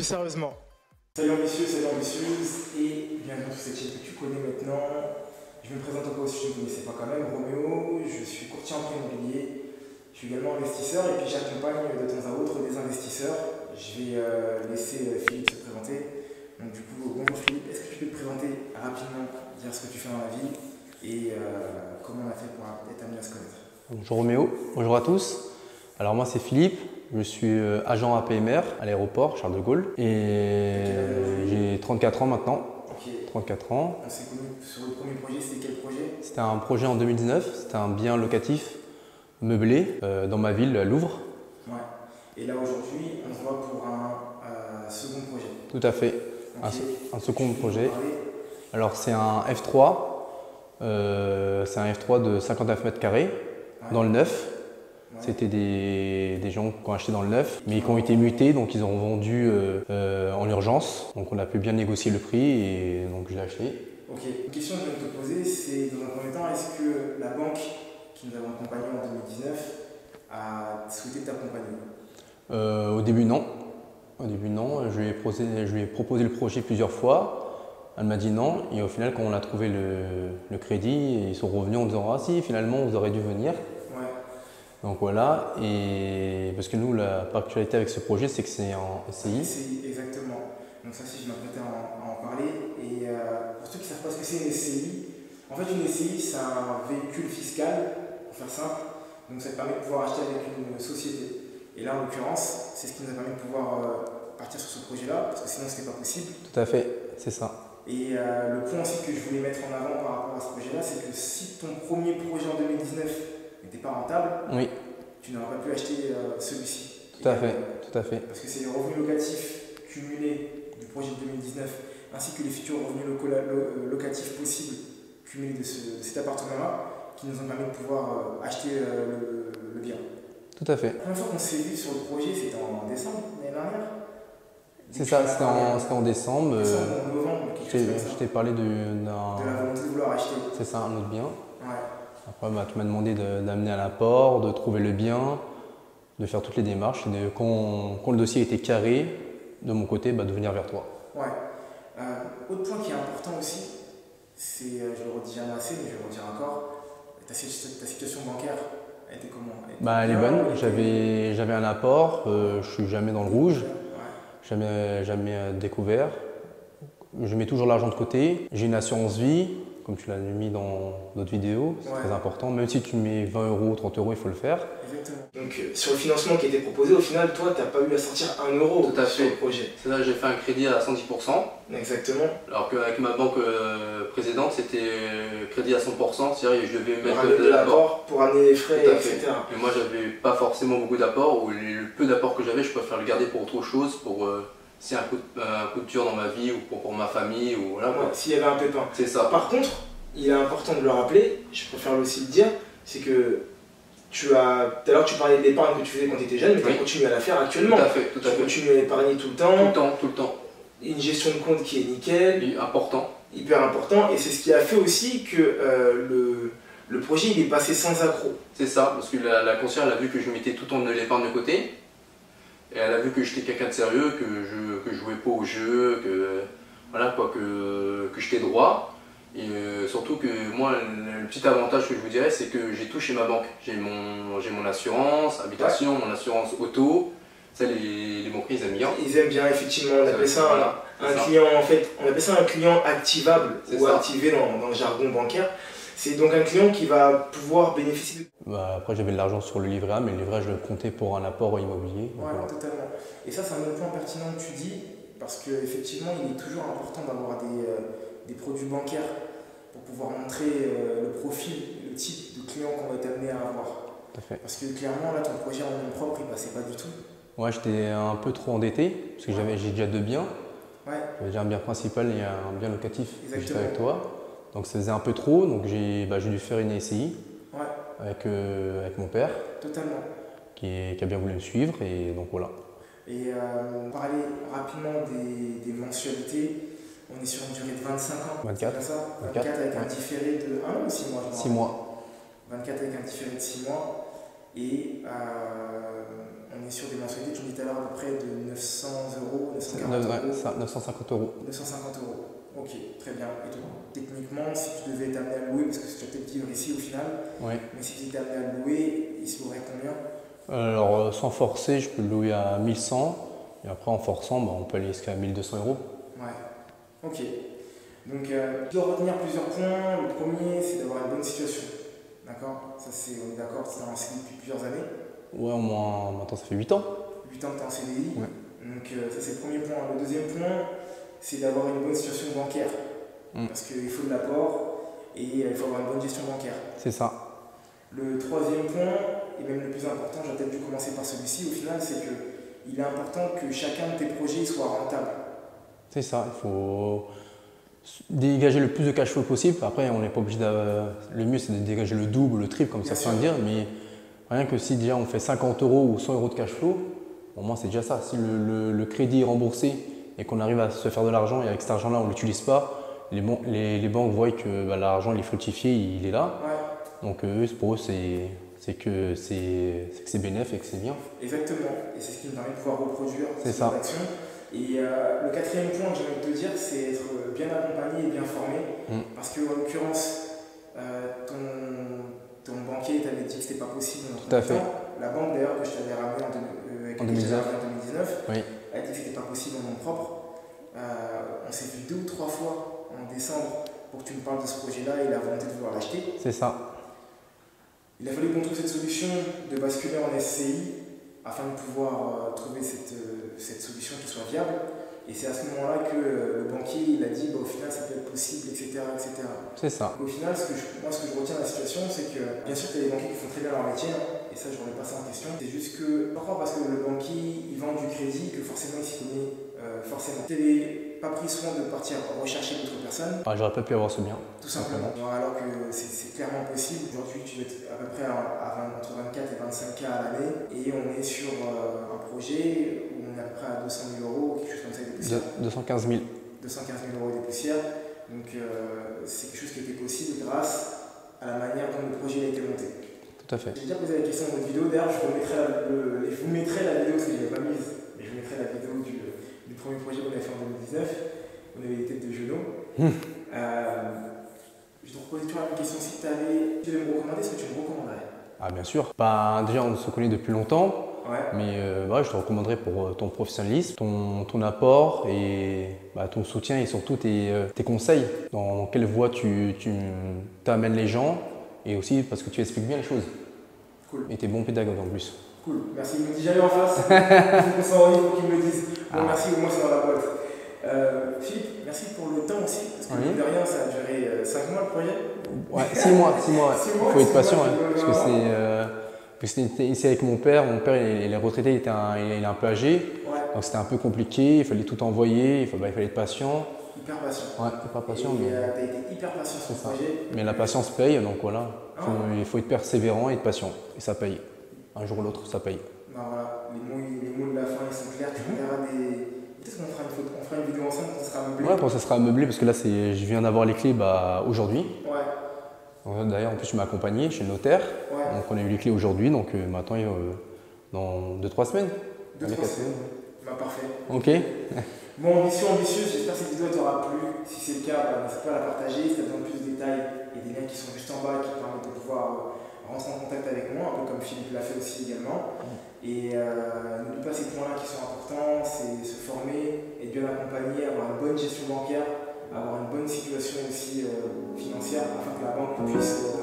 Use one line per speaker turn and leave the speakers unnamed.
sérieusement. Salut ambitieuses et bienvenue sur cette chaîne que tu connais maintenant. Je me présente encore si tu ne me connaissais pas quand même, Roméo, je suis courtier en prêt immobilier, je suis également investisseur et puis j'accompagne de temps à autre des investisseurs. Je vais laisser Philippe se présenter. Donc du coup, bonjour Philippe, est-ce que tu peux te présenter rapidement, dire ce que tu fais dans la vie et comment on a fait pour être amené à se connaître?
Bonjour Roméo, bonjour à tous. Alors moi c'est Philippe, je suis agent APMR à l'aéroport Charles de Gaulle et j'ai 34 ans maintenant.
Okay.
34 ans.
On s'est connu sur le premier projet, c'était quel projet?
C'était un projet en 2019, c'était un bien locatif meublé dans ma ville, Louvre.
Ouais. Et là aujourd'hui, on se voit pour un second projet.
Tout à fait, okay. un second projet. Alors c'est un F3, c'est un F3 de 59 mètres carrés dans le neuf. Ouais. C'était des gens qui ont acheté dans le neuf, mais qui ont été mutés, donc ils ont vendu en urgence. Donc on a pu bien négocier le prix et donc je l'ai acheté.
Ok, une question que je vais te poser, c'est dans un premier temps, est-ce que la banque qui nous a accompagnés en 2019 a souhaité t'accompagner?
Au début non. Au début non, je lui ai proposé le projet plusieurs fois. Elle m'a dit non et au final quand on a trouvé le crédit, ils sont revenus en disant ah si finalement vous aurez dû venir. Donc voilà, et parce que nous, la particularité avec ce projet, c'est que c'est en SCI.
SCI, exactement. Donc ça, si je m'apprêtais à en parler. Et pour ceux qui ne savent pas ce que c'est une SCI, en fait, une SCI, c'est un véhicule fiscal, pour faire simple. Donc ça te permet de pouvoir acheter avec une société. Et là, en l'occurrence, c'est ce qui nous a permis de pouvoir partir sur ce projet-là, parce que sinon, ce n'était pas possible.
Tout à fait, c'est ça.
Et le point aussi que je voulais mettre en avant par rapport à ce projet-là, c'est que si ton premier projet en 2019 n'était pas rentable,
oui,
tu n'aurais pas pu acheter celui-ci.
Tout à fait, tout à fait.
Parce que c'est les revenus locatifs cumulés du projet de 2019 ainsi que les futurs revenus locatifs possibles cumulés de cet appartement-là qui nous ont permis de pouvoir acheter le bien.
Tout à fait.
La première fois qu'on s'est vu sur le projet, c'était en décembre l'année dernière.
C'est ça, c'était en décembre.
En novembre,
je t'ai parlé
de la volonté de vouloir acheter.
C'est ça, un autre bien.
Ouais.
Après, tu m'as demandé d'amener à l'apport, de trouver le bien, de faire toutes les démarches. Et quand le dossier était carré, de mon côté, de venir vers toi.
Ouais. Autre point qui est important aussi, c'est, je le redis jamais assez, mais je le redis encore, ta situation bancaire, elle était comment?
Elle est bonne. J'avais un apport, je suis jamais dans le rouge, jamais découvert. Je mets toujours l'argent de côté. J'ai une assurance vie. Comme tu l'as mis dans d'autres vidéos, c'est très important. Même si tu mets 20 €, 30 €, il faut le faire.
Exactement. Donc sur le financement qui a été proposé, au final, toi, tu n'as pas eu à sortir 1 € sur le projet.
C'est là j'ai fait un crédit à 110%.
Exactement.
Alors qu'avec ma banque précédente, c'était crédit à 100%. C'est-à-dire je devais mettre
de l'apport pour amener les frais, etc.
Mais moi, j'avais pas forcément beaucoup d'apport. Ou le peu d'apport que j'avais, je préfère le garder pour autre chose, pour si un coup de dur dans ma vie ou pour ma famille ou voilà.
S'il y avait un pépin.
C'est ça.
Par contre, il est important de le rappeler, je préfère aussi le dire, c'est que tout à l'heure tu parlais de l'épargne que tu faisais quand tu étais jeune, mais tu continues à la faire actuellement.
Tout à fait.
Tu continues à épargner tout le temps.
Tout le temps.
Une gestion de compte qui est nickel.
Important.
Hyper important. Et c'est ce qui a fait aussi que le projet il est passé sans accroc.
C'est ça, parce que la conseillère elle a vu que je mettais tout le temps de l'épargne de côté. Et elle a vu que j'étais quelqu'un de sérieux, que je jouais pas au jeu, que j'étais droit. Et surtout que moi, le petit avantage que je vous dirais, c'est que j'ai tout chez ma banque. J'ai mon assurance habitation, mon assurance auto. Ça, les banquiers, ils aiment bien.
Ils aiment bien, effectivement. On appelle ça un client, en fait, on appelle ça un client activable ou activé dans le jargon bancaire. C'est donc un client qui va pouvoir bénéficier de...
Après, j'avais de l'argent sur le livret A, mais le livret A, je le comptais pour un apport immobilier.
Ouais, totalement. Et ça, c'est un autre point pertinent que tu dis, parce qu'effectivement, il est toujours important d'avoir des produits bancaires pour pouvoir montrer le profil, le type de client qu'on va être amené à avoir.
Tout à fait.
Parce que clairement, là, ton projet en nom propre, il passait pas du tout.
Ouais, j'étais un peu trop endetté, parce que j'ai déjà 2 biens. Ouais. J'avais déjà un bien principal et un bien locatif juste avec toi. Donc ça faisait un peu trop, donc j'ai dû faire une SCI avec mon père.
Totalement.
Qui a bien voulu me suivre, et donc voilà.
Et parler rapidement des mensualités, on est sur une durée de 25 ans.
24.
C'est ça 24 avec un différé de 1 an ou 6 mois
6 mois.
24 avec un différé de 6 mois. Et on est est sur des mensualités, tu me dis tout à l'heure, à peu près de 900 euros, 940 euros.
Ouais, ça, 950 euros.
950 euros. Ok, très bien. Et donc, techniquement, si tu devais t'amener à louer, parce que tu vas peut-être vivre ici au final,
Ouais.
mais si tu étais amené à louer, il se louerait combien?
Alors, sans forcer, je peux le louer à 1100. Et après, en forçant, on peut aller jusqu'à 1200 euros.
Ouais, ok. Donc, tu dois retenir plusieurs points. Le premier, c'est d'avoir une bonne situation. D'accord? Ça, on est d'accord, c'est dans un CDI depuis plusieurs années.
Ouais, au moins, maintenant, ça fait 8 ans.
8 ans que tu es en CDI.
Ouais.
Donc, ça, c'est le premier point. Le deuxième point, c'est d'avoir une bonne situation bancaire. Parce qu'il faut de l'apport et il faut avoir une bonne gestion bancaire.
C'est ça.
Le troisième point, et même le plus important, j'aurais peut-être dû commencer par celui-ci au final, c'est qu'il est important que chacun de tes projets soit rentable.
C'est ça, il faut dégager le plus de cash flow possible. Après, on n'est pas obligé de. Le mieux, c'est de dégager le double, le triple, comme ça vient de dire. Mais rien que si déjà on fait 50 euros ou 100 euros de cash flow, au moins c'est déjà ça. Si le crédit est remboursé et qu'on arrive à se faire de l'argent et avec cet argent-là, on ne l'utilise pas, les banques voient que l'argent il est fructifié, il est là.
Ouais.
Donc pour eux, c'est que c'est bénéf et que c'est bien.
Exactement. Et c'est ce qui nous permet de pouvoir reproduire cette action. Et le quatrième point que j'ai envie de te dire, c'est être bien accompagné et bien formé. Parce qu'en l'occurrence, ton banquier t'avait dit que c'était pas possible.
Tout à fait.
La banque d'ailleurs que je t'avais ramené en 2019,
oui.
a dit que c'était pas possible en nom propre. On s'est vu 2 ou 3 fois en décembre pour que tu me parles de ce projet-là et la volonté de vouloir l'acheter.
C'est ça.
Il a fallu qu'on trouve cette solution de basculer en SCI afin de pouvoir trouver cette solution qui soit viable. Et c'est à ce moment-là que le banquier il a dit au final ça peut être possible, etc. etc.
C'est ça.
Au final, ce que je retiens de la situation, c'est que bien sûr, tu as des banquiers qui font très bien leur métier, et ça, je ne remets pas ça en question. C'est juste que, parfois, parce que le banquier il vend du crédit, que forcément il s'y connaît forcément. Tu n'avais pas pris soin de partir rechercher d'autres personnes.
J'aurais pas pu avoir ce bien.
Tout simplement. Alors que c'est clairement possible. Aujourd'hui, tu vas être à peu près entre 24 et 25K à l'année, et on est sur un projet où on est à peu près à 200 000 euros, quelque chose comme ça, des poussières.
215 000.
215 000 euros des poussières. Donc c'est quelque chose qui était possible grâce à la manière dont le projet a été monté.
Tout à fait.
J'ai déjà posé la question dans votre vidéo, d'ailleurs je vous mettrai la vidéo, parce que je ne l'avais pas mise, mais je vous mettrai la vidéo du premier projet qu'on avait fait en 2019. On avait les têtes de genoux. Je te reposais toujours la même question, si tu devais me recommander, est-ce que tu me recommanderais?
Ah bien sûr. Déjà on se connaît depuis longtemps.
Ouais.
Mais je te recommanderais pour ton professionnalisme, ton apport et ton soutien et surtout tes conseils. Dans quelle voie tu t'amènes les gens et aussi parce que tu expliques bien les choses.
Cool.
Et tu es bon pédagogue en plus.
Cool, merci. Il me dit jamais en face. Il faut qu'on s'en rende, il faut qu'il me le dise. Bon, merci, au moins c'est dans la boîte. Philippe, merci pour le temps aussi. Parce que de rien, ça a duré 5 mois le projet.
Ouais, 6 mois. 6 mois. Il faut être patient. Parce que c'était ici avec mon père il est retraité, il est un peu âgé, donc c'était un peu compliqué, il fallait tout envoyer, il fallait être patient.
Hyper patient.
Ouais, hyper patient.
Et t'as été hyper patient sur ce projet.
Mais la patience paye, donc voilà, il faut être persévérant et être patient, et ça paye. Un jour ou l'autre, ça paye.
Voilà, les mots de la fin ils sont clairs, tu verras peut-être qu'on fera une vidéo ensemble quand ça sera meublé.
Ouais, quand ça sera meublé, parce que là je viens d'avoir les clés aujourd'hui.
Ouais.
D'ailleurs, en plus, je m'ai accompagné chez le notaire.
Ouais.
Donc, on a eu les clés aujourd'hui. Donc, maintenant, dans 2-3 semaines.
2-3 semaines. Parfait.
Ok.
Bon, mission ambitieuse. J'espère que cette vidéo t'aura plu. Si c'est le cas, n'hésite pas à la partager. Si tu as besoin de plus de détails, il y a des liens qui sont juste en bas qui permettent de pouvoir rentrer en contact avec moi, un peu comme Philippe l'a fait aussi également. Et n'oublie pas ces points-là qui sont importants, c'est se former, être bien accompagné, avoir une bonne gestion bancaire, avoir une bonne situation aussi financière afin que la banque puisse